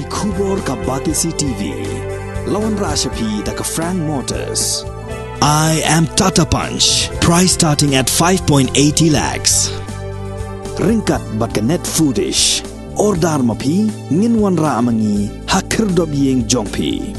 Kubor ka Batisi TV. Lawan Rashapi da ka Frank Motors. I am Tata Punch. Price starting at 5.80 lakhs. Ringkat bat ka Net Foodish. Ordar mapi nginwan ra amangi hakir dob yeng jongpi.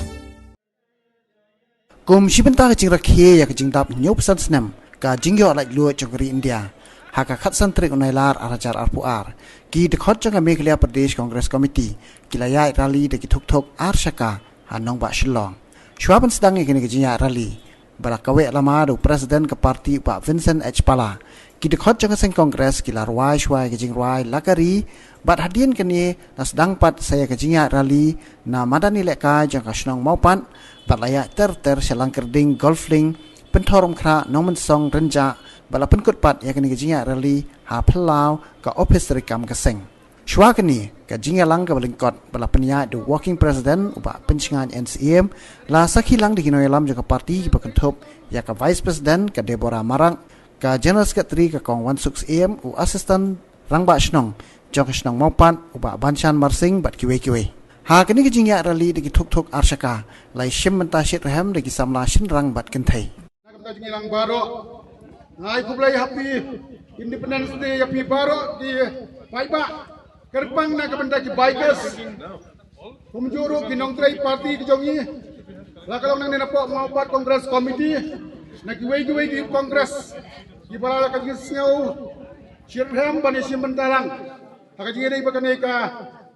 Kum shibenta ka jing rakhe ya ka jing dap nyop san snam ka jing yo like luo chokri India. Haka khat santrik unailar arajar arpuar ki dekhot janga Meghalaya Pradesh Congress Committee kilaya rally de ki thuk arshaka hanong ba shillong shwaban sedang ikini ke jinya rally barakawe lama do presiden ke parti Pak Vincent H Pala ki dekhot janga seng Congress kilar wai shwai ke jing wai lakari bat hadian kini na sedang pat saya ke jinya rally na madani leka janga shnong maupan bat layak ter selang kerding golfling pentorom kra nomen song renja bala penkut pat ya kini kejinya rally ha pelau ka office rekam keseng shwa kini kejinya lang ka balingkot bala penia the working president uba pencingan NCM la sakhilang di kinoyalam jaga parti ki bakentop ya ka vice president ka Deborah Marang ka general secretary ka Kong Wan Suks AM u assistant rangba shnong jok shnong mopan uba banchan marsing bat kiwe ha kini kejinya rally di thuk arshaka lai shim menta shit raham di samla shin rang bat kentai Lang baro ngai kublai happy Independence Day happy baro di Paiba kerpang na kabenda ki bikers kumjuro ginong tray party ki jongi la kalong nang nenapo mau pat Congress Committee na giwei di Congress di para ka gisngau shirham bani simentalang ka jingi dei bakane ka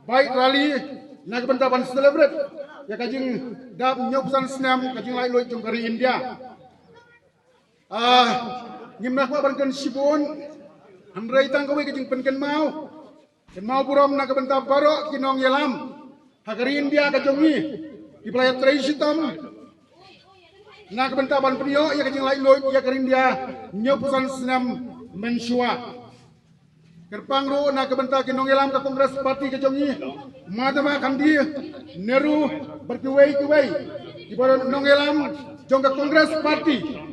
bike rally na kabenda ban celebrate ya ka jing dap nyopsan snam ka jing lai loi jong kari India ngimna ko ban sibon andrai tang ko ke jing pen mau buram na kabenta baro kinong yelam hagari India ka jongi iplayat traisitam na kabenta ban prio ya jing lai loi ya kari India nyopusan senam mensua kerpang ro na kabenta kinong yelam ka Kongres Parti ka jongi madama kandi neru berkuwei ibaro nong yelam jong ka Kongres Parti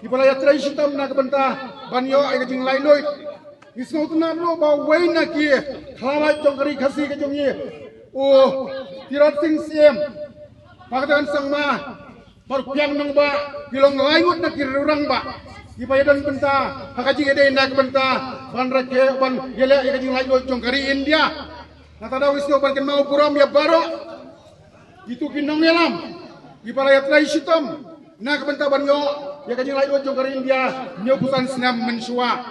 Ipalaya traisitam na kabenta banyo ay kajing layloi. Isno tunan lo ba way na ki khalai jong kari khasi ka jong ye. O tirat sing siem. Pagatan sangma parpyang nang ba bilong layngot na kirurang ba. Ipaya dan benta hakajing ede na kabenta ban rakhe ban yele ay kajing layloi jong kari India. Natada wisno ban ken mau puram ya baro. Itu kinong yelam. Ipalaya traisitam na kabenta banyo ya kajing lai jong kari India nyopusan senam mensua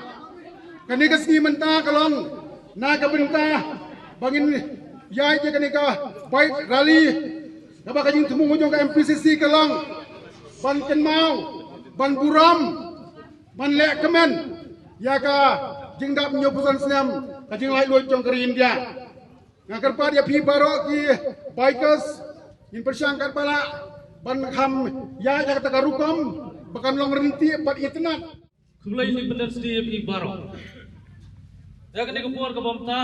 kani kasni menta kalong na kabenta bangin yai je kani ka bike rally kaba kajing tumungo jong ka MPCC kalong ban ken mau ban buram ban le kemen ya ka jingdap nyopusan senam kajing lai jong kari India ngakar pa dia pi baro ki bikers in persangkat pala ban kham ya kata karukom bahkan long renti bat itnat kumlai Independence Day pi baro ya kani kapur ka bomta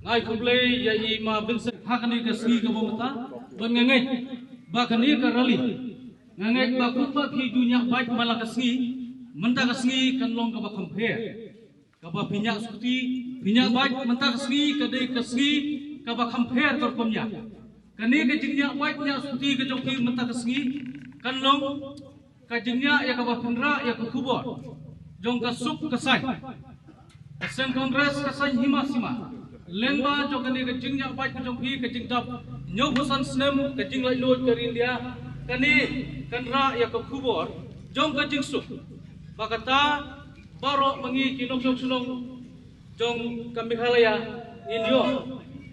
ngai kumlai ya ima Vincent hakani ka sgi ka bomta ban ngai bakani ka rally ngai ba kupa pi dunia baik mala ka sgi menta ka sgi kan long ka ba compare ka ba pinya suti pinya baik menta ka sgi ka dei ka sgi ka ba compare tor komnya kani ka jingnya baik nya suti ka jong pi menta ka sgi kan long kajingnya ya ka bafenra ya ka kubor jong ka suk kasai sen Kongres kasai hima sima lengba jong kani kajingnya bai ka jong pi kajing tap nyo hosan snem kajing lai lo ke India kani kanra ya ka kubor jong kajing suk bakata baro mangi kinok jong sulong jong ka Meghalaya inyo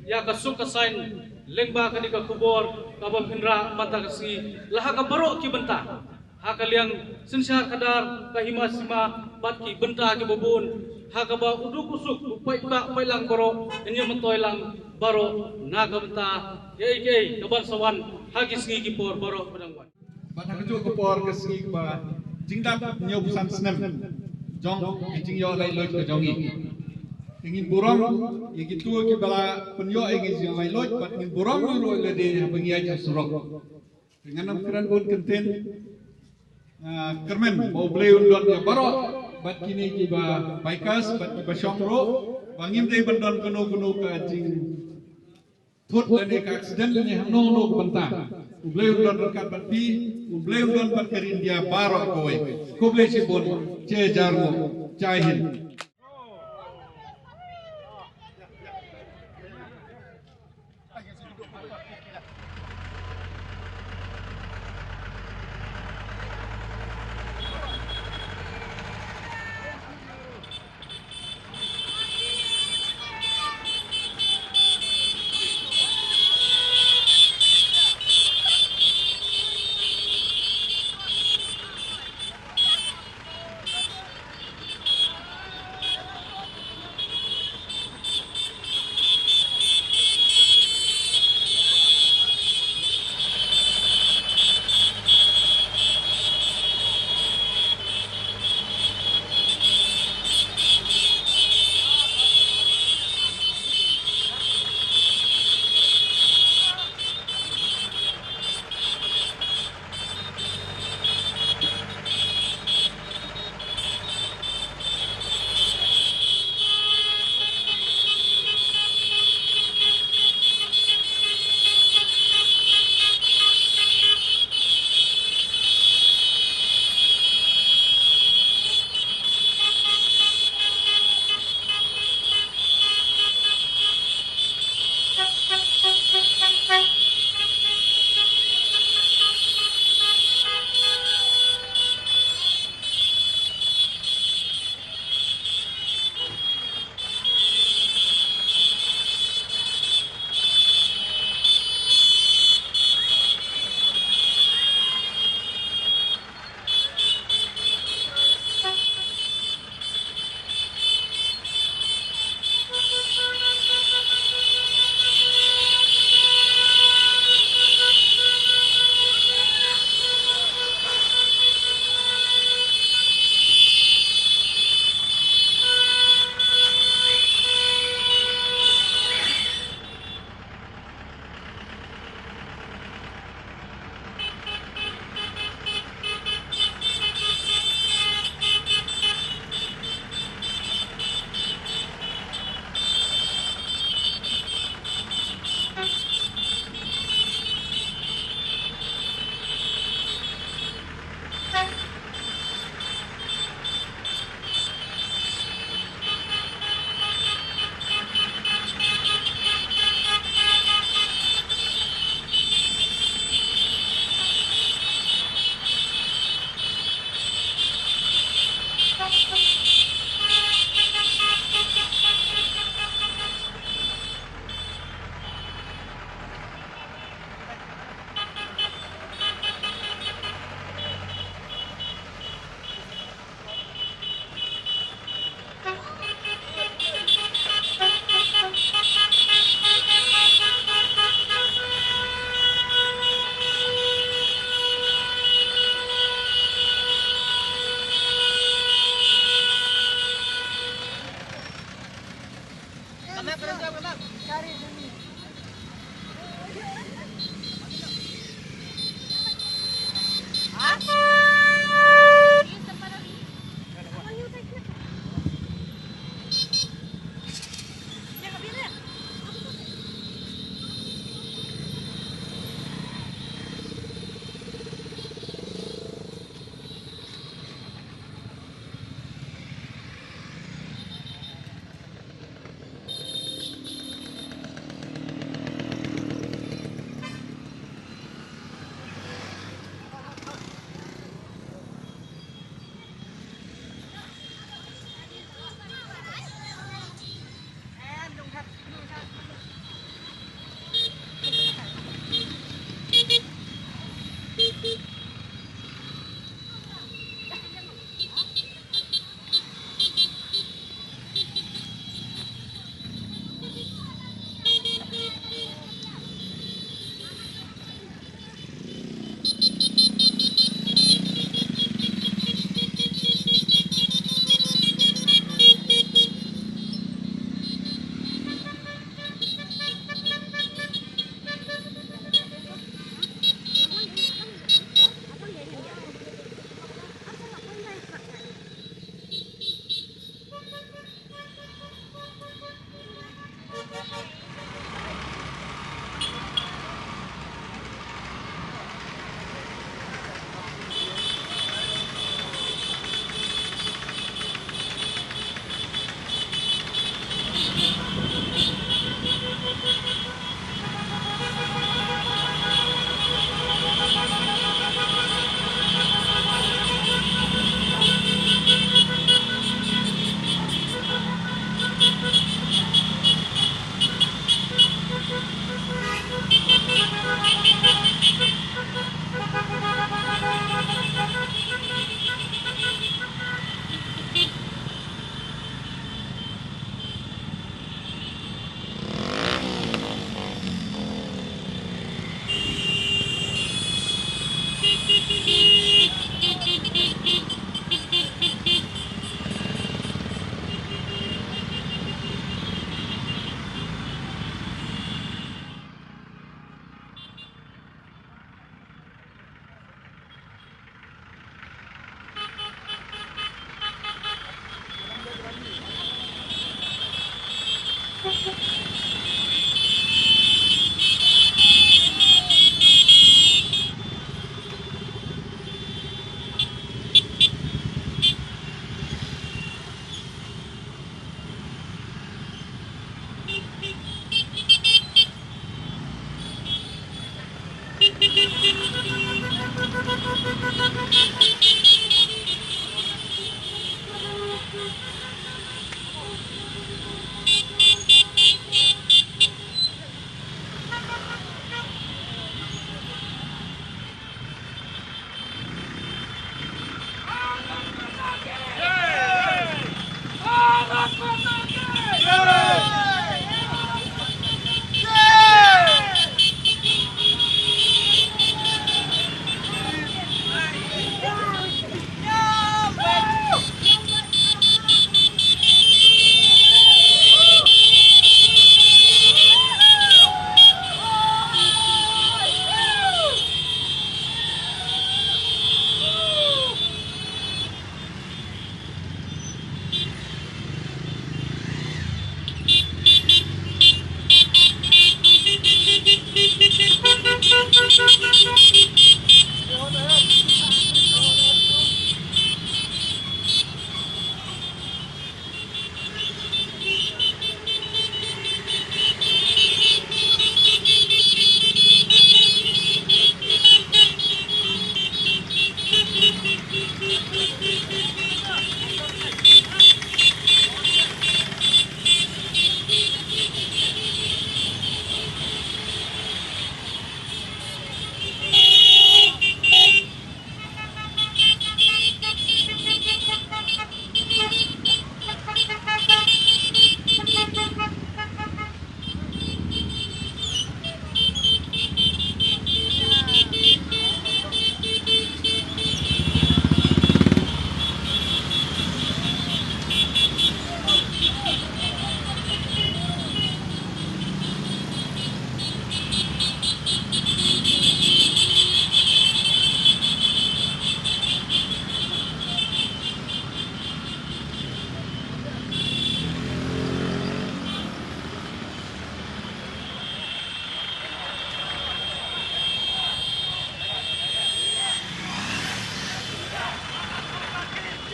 ya ka suk kasai lengba kani ka kubor ka bafenra mata kasi laha ka baro ki benta hakaliang sensyar kadar kahima sima bat ki benta ki bobon hakaba uduk usuk upai ka pailang baro enyo mentoy lang baro naga benta ye kaban sawan hagis ngi ki por baro pedangwan bat hakaju ko por ke sgi ba jingdap nyo busan snem jong jing yo lai loj ka jongi ingin buram ye ki tu ki bala penyo ingin jing lai loj bat ingin buram lo le de pengiai surok dengan amkiran bon kenten kermen mau beli undon ya baro bat kini kiba bikers bat kiba shongro bangim dei bandon kuno ka jing thốt lên cái accident này ham nô nô của banta ublei undon rekat banti ublei undon banker India barok koi kublei sibon che jarmo jai hind.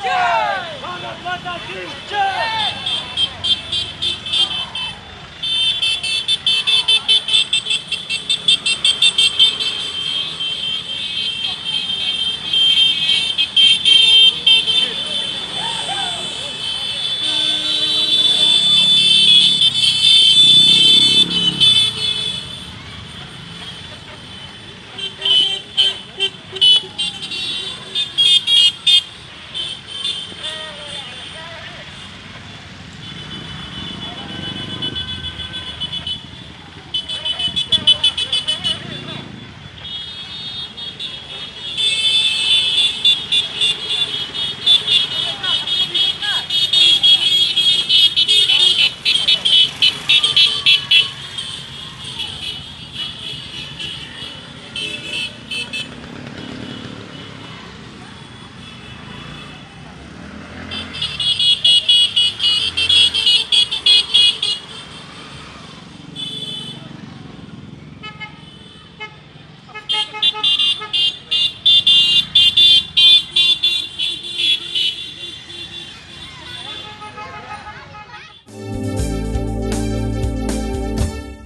Jai! Bharat Mata ki Jai!